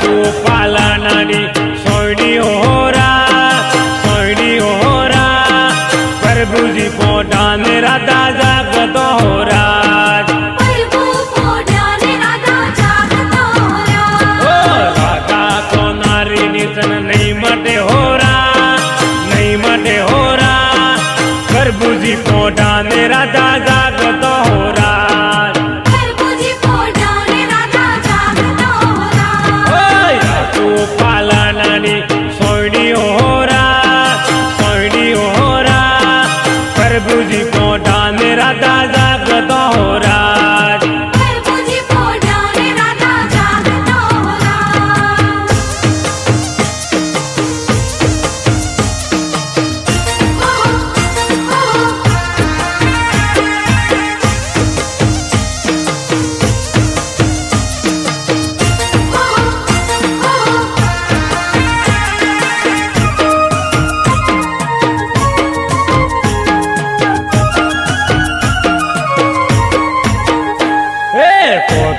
तू पालनानी सोयडी होरा प्रभुजी पोटाने राधा जागतो होरा प्रभु पोटाने राधा जागतो होरा राधा तो नारी नितन नहीं मटे होरा प्रभुजी पोटाने राधा जागतो होरा प्रभुजी पोटाने राधा जागतो होरा तू पालनानी सोयडी होरा प्रभुजी पोटाने राधा जागतो होरा प्रभुजी पोटाने राधा जागतो होरा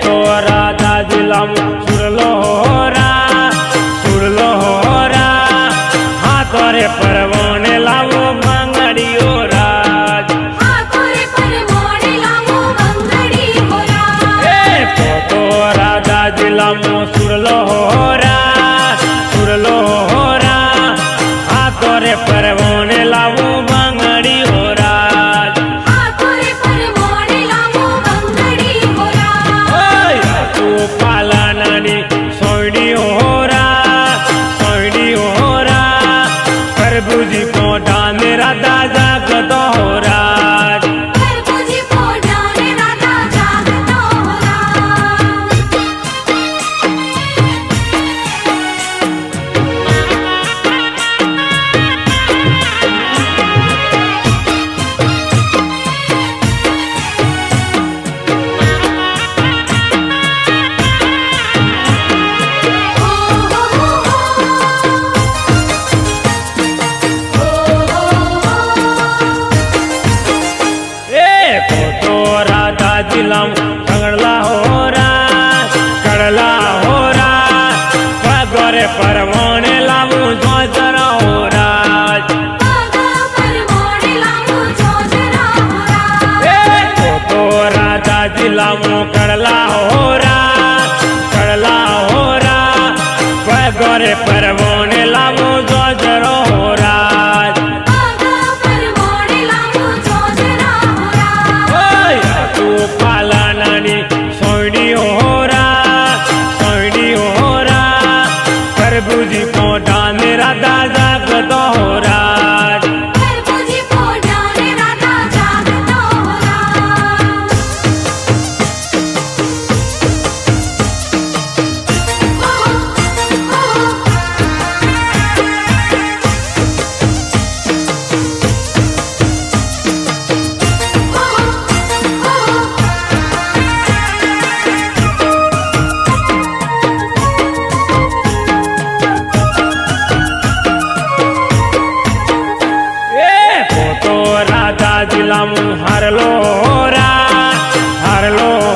तो राधा जिलाम सुरलो होरा हाथ रे परवोने लावो मंगड़ियो राज हाथ रे परवोने लावो मंगड़ियो राज तो राधा जिलाम सुरलो होरा हाथ रे परवोने लावो मंगड़ियो राज हाथ रे परवोने लावो मंगड़ियो राज तू पालनानी सोयडी होरा प्रभुजी पोटाने राधा जागतो होरा प्रभुजी पोटाने राधा जागतो होरा तो राधा जिलाम कंगड़ला होरा पगोरे परवोने लावू जोजरा होरा पागा परवोने लावो जोजरा होरा तो राधा जिलाम कड़ला होरा पगोरे परवोने लावू जोजरो होरा पागा परवोने लावो जोजरा होरा तू पालनानी सोयडी होरा प्रभुजी पोटाने राधा जागतो होरा प्रभुजी पोटाने राधा जागतो होरा तो राधा जिलाम हरलो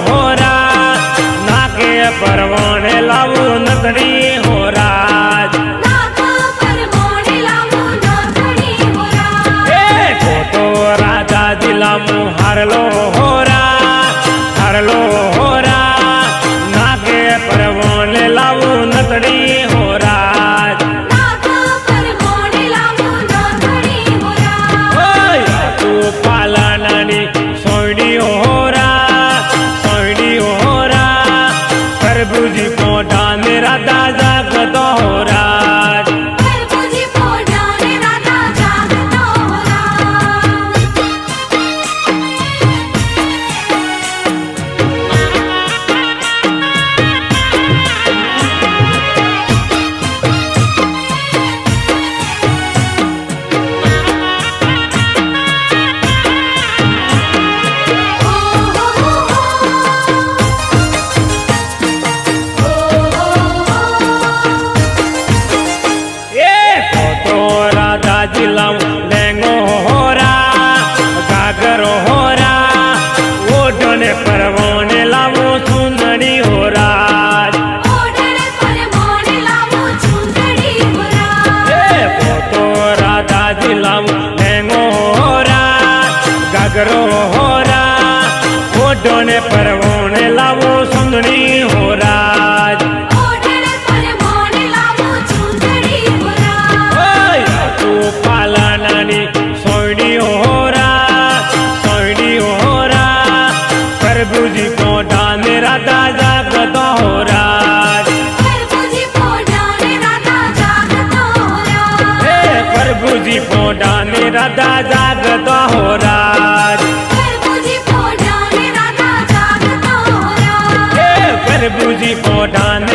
होरा नाके परवोने लावू नतड़ी होरा नाका परवोने लावो नथड़ी होरा तो राधा जिलाम हरलो होरा नाके परवोने लावू नतड़ी होरा नाका परवोने लावो नथड़ी होरा तू पालनानी सोयडी होरा प्रभुजी पोटाने राधा जागतो होरा प्रभुजी पोटाने राधा जागतो होरा ઓઢોને પરવોણે લાવો સુંદરી હો રાજ ઓઢણે પરમોણે લાવો ચૂંદડી હો રાજ ઓય તું પાલાનાની સોયડી હો રા પ્રભુજી પોઢાને રાધા જાગતો હો રાજ પ્રભુજી પોઢાને રાધા જાગતો હો રાજ હે પ્રભુજી પોઢાને રાધા જાગતો હો રાજ પ્રભુજી પોઢાને રાધા જાગતો હો રાજ હે પ્રભુજી પોઢાને